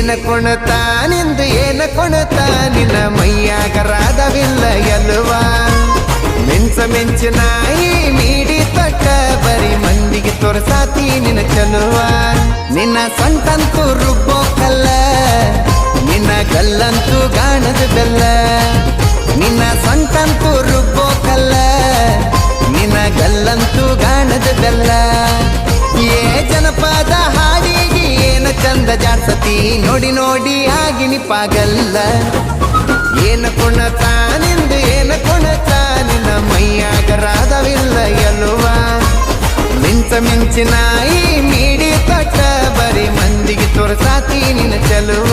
ಏನ ಕುಣತ ನಿಂದು ಏನ ಕುಣತ ನಿನ್ನ ಮೈಯಾಗ ರಾಧವಿಲ್ಲ ಎಲ್ವಾ ಮಿಂಚಿನಾಯಿ ಮೀಡಿ ತೊಟ್ಟ ಬರೀ ಮಂದಿಗೆ ತೋರ್ಸಾತಿ ನಿನ್ನ ಚಲುವ ನಿನ್ನ ಸೊಂಟಂತೂ ರುಬ್ಬೋಕಲ್ಲ ನಿನ್ನ ಗಲ್ಲಂತೂ ಗಾಣದ ಬೆಲ್ಲ ನಿನ್ನ ಸೊಂಟಂತೂ ರುಬ್ಬೋಕಲ್ಲ ನಿನ್ನ ಗಲ್ಲಂತೂ ಗಾಣದ ಬೆಲ್ಲ ಏ ಜನಪದ ಹಾಡಿಗೆ ಏನ ಚಂದ ಜಾಡ್ಸತಿ ನೋಡಿ ನೋಡಿ ಆಗಿನಿ ಪಾಗಲ್ಲ ಏನ ಕುಣತ ನಿಂದು ಏನ ಕುಣತ ನಿನ್ನ ಮೈಯಾಗ ರಾಧವಿಲ್ಲ ಎಲ್ವಾ ಮಿಂಚಿನಾಯಿ ಮೀಡಿ ತೊಟ್ಟ ಬರೀ ಮಂದಿಗೆ ತೋರ್ಸಾತಿ ನಿನ್ನ ಚಲುವ